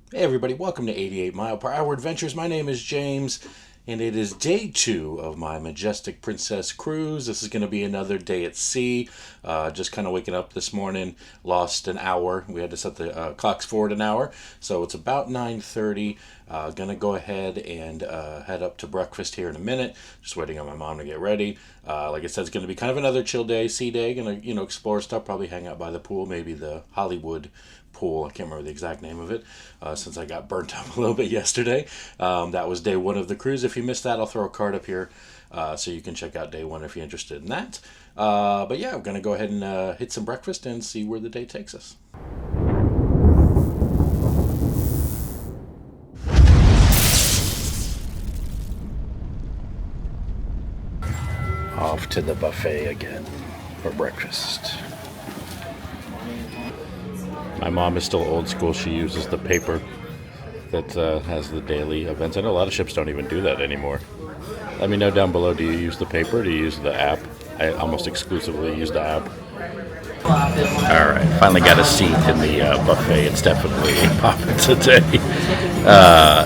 Hey everybody, welcome to 88 Mile Per Hour Adventures. My name is James, and it is day 2 of my Majestic Princess cruise. This is going to be another day at sea. Just kind of waking up this morning, lost an hour. We had to set the clocks forward an hour, so it's about 9:30. Gonna go ahead and head up to breakfast here in a minute. Just waiting on my mom to get ready. Like I said, it's gonna be kind of another chill day, sea day. Gonna explore stuff. Probably hang out by the pool, maybe the Hollywood pool. I can't remember the exact name of it since I got burnt up a little bit yesterday. That was day 1 of the cruise. If you missed that, I'll throw a card up here so you can check out day 1 if you're interested in that. But yeah, I'm gonna go ahead and hit some breakfast and see where the day takes us. Off to the buffet again for breakfast. My mom is still old school. She uses the paper that has the daily events. I know a lot of ships don't even do that anymore. Let me know down below, do you use the paper or do you use the app? I almost exclusively use the app. Alright, finally got a seat in the buffet. It's definitely popping today.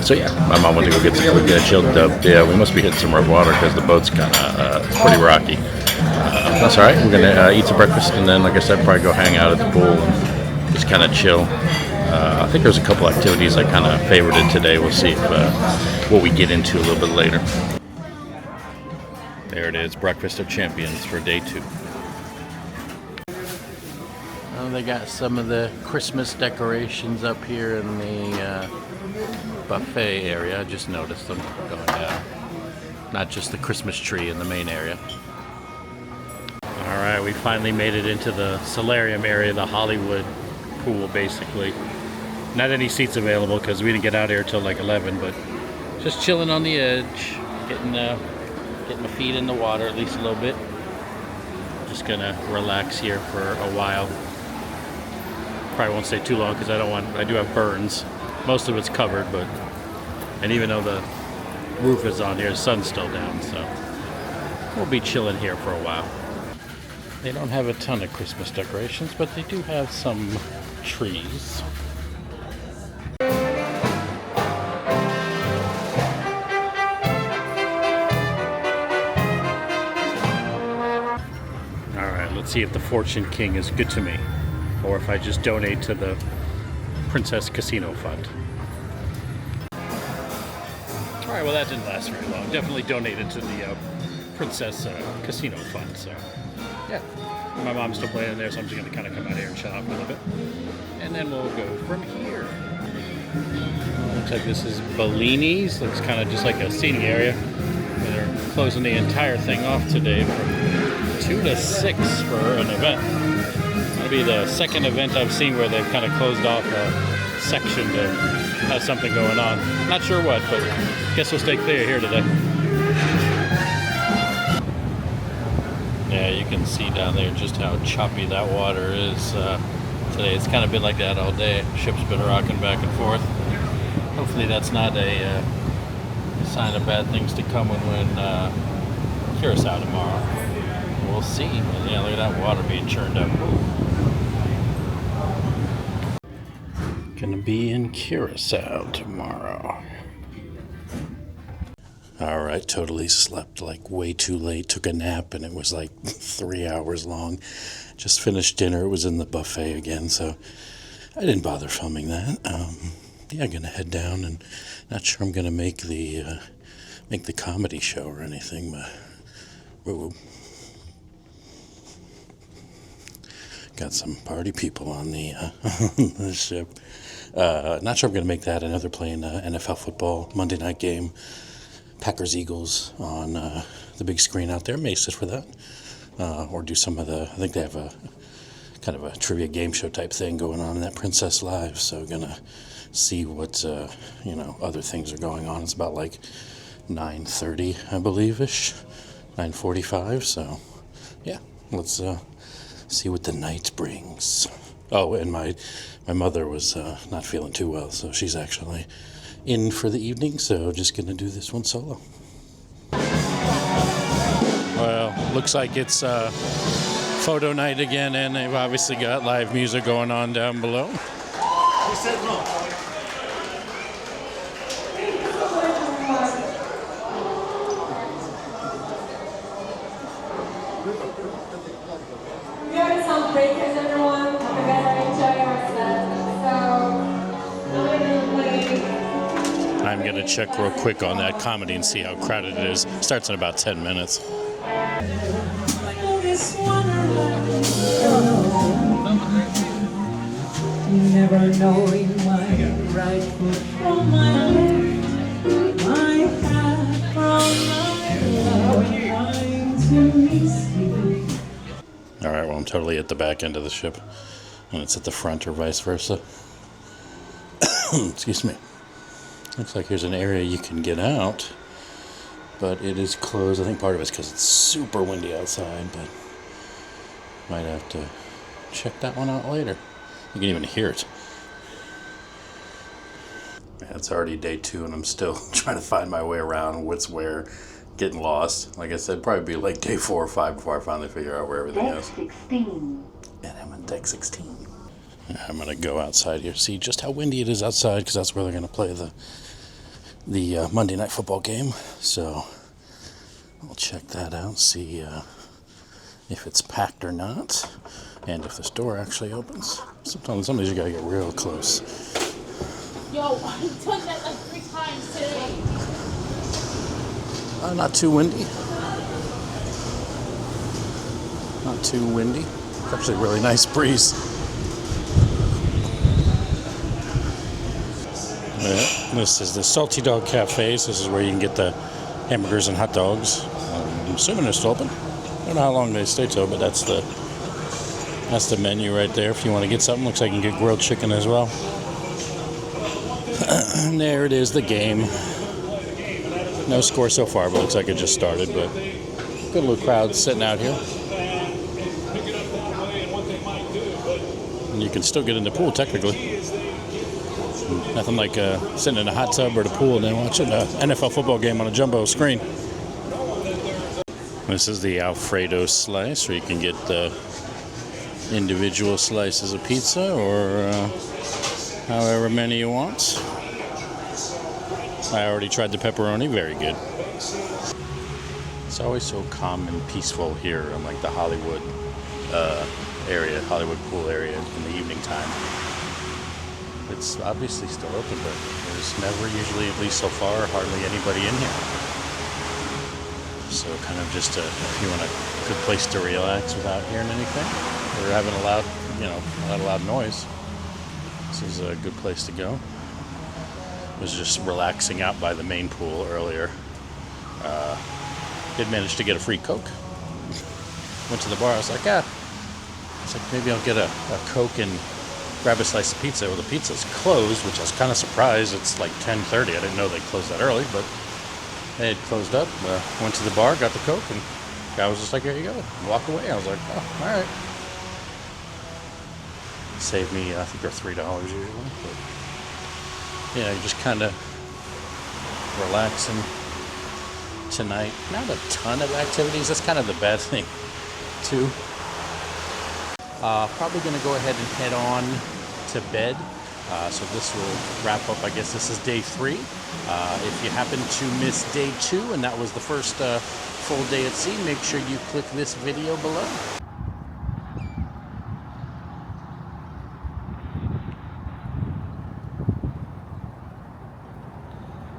So yeah, my mom went to go get some food, get a chilled dub. Yeah, we must be hitting some rough water because the boat's kind of, it's pretty rocky. That's alright, we're going to eat some breakfast and then, like I said, probably go hang out at the pool and just kind of chill. I think there's a couple activities I kind of favorited today. We'll see if, what we get into a little bit later. There it is, Breakfast of Champions for day 2. They got some of the Christmas decorations up here in the buffet area. I just noticed them going down. Not just the Christmas tree in the main area. Alright, we finally made it into the solarium area, the Hollywood pool basically. Not any seats available because we didn't get out here till like 11, but just chilling on the edge, getting my feet in the water at least a little bit. Just gonna relax here for a while. Probably won't stay too long because I do have burns. Most of it's covered, and even though the roof is on here, the sun's still down, so we'll be chilling here for a while. They don't have a ton of Christmas decorations, but they do have some trees. Alright, let's see if the Fortune King is good to me, or if I just donate to the Princess Casino Fund. Alright, well that didn't last very long. Definitely donated to the Princess Casino Fund, so yeah. My mom's still playing in there, so I'm just going to kind of come out here and shut off a little bit. And then we'll go from here. Looks like this is Bellini's. Looks kind of just like a seating area. They're closing the entire thing off today from 2 to 6 for an event. That'll be the second event I've seen where they've kind of closed off a section to have something going on. Not sure what, but guess we'll stay clear here today. Yeah, you can see down there just how choppy that water is today. It's kind of been like that all day. Ship's been rocking back and forth. Hopefully that's not a sign of bad things to come when we're in Curaçao tomorrow. We'll see. But yeah, look at that water being churned up. Gonna be in Curaçao tomorrow. Alright, totally slept like way too late. Took a nap and it was like 3 hours long. Just finished dinner. It was in the buffet again, so I didn't bother filming that. Yeah, gonna head down and not sure I'm gonna make the comedy show or anything, but got some party people on the ship. Not sure I'm gonna make that. I know they're playing NFL football Monday night game. Packers Eagles on the big screen out there. May sit for that, or do some of the. I think they have a kind of a trivia game show type thing going on in that Princess Live. So gonna see what other things are going on. It's about like 9:30, I believe ish, 9:45. So yeah, let's see what the night brings. Oh, and my mother was not feeling too well, so she's actually in for the evening, so just gonna do this one solo. Well, looks like it's photo night again, and they've obviously got live music going on down below. He said no. got to check real quick on that comedy and see how crowded it is. Starts in about 10 minutes. Never knowing my right foot from my left, my hat from my love, trying to miss you. All right, well, I'm totally at the back end of the ship, and it's at the front or vice versa. Excuse me. Looks like here's an area you can get out, but it is closed. I think part of it's because it's super windy outside, but might have to check that one out later. You can even hear it. Yeah, it's already day 2 and I'm still trying to find my way around what's where, getting lost. Like I said, probably be like day 4 or 5 before I finally figure out where everything is. 16. And I'm on deck 16. I'm gonna go outside here, see just how windy it is outside, because that's where they're gonna play the Monday Night Football game. So I'll check that out, see if it's packed or not, and if this door actually opens. Sometimes you gotta get real close. Yo, I done that like 3 times today. Not too windy. Not too windy. It's actually a really nice breeze. Yeah, this is the Salty Dog Cafes. This is where you can get the hamburgers and hot dogs. I'm assuming they're still open. I don't know how long they stay till, but that's the menu right there. If you want to get something, looks like you can get grilled chicken as well. And there it is, the game. No score so far, but looks like it just started. But good little crowd sitting out here. And you can still get in the pool technically. Nothing like sitting in a hot tub or the pool and then watching an NFL football game on a jumbo screen. This is the Alfredo slice, where you can get the individual slices of pizza or however many you want. I already tried the pepperoni, very good. It's always so calm and peaceful here in like the Hollywood area, Hollywood pool area in the evening time. It's obviously still open, but there's never usually, at least so far, hardly anybody in here. So kind of just if you want a good place to relax without hearing anything or having a loud, not a loud noise, this is a good place to go. I was just relaxing out by the main pool earlier. Did manage to get a free Coke. Went to the bar. I was like, maybe I'll get a Coke and grab a slice of pizza. Well, the pizza's closed, which I was kind of surprised. It's like 10:30. I didn't know they closed that early, but they had closed up. Went to the bar, got the Coke, and the guy was just like, here you go. And walk away. I was like, oh, all right. Saved me, I think they're $3 usually. But yeah, just kind of relaxing tonight. Not a ton of activities. That's kind of the bad thing, too. Probably going to go ahead and head on to bed. So this will wrap up, I guess this is day 3. If you happen to miss day 2 and that was the first full day at sea, make sure you click this video below.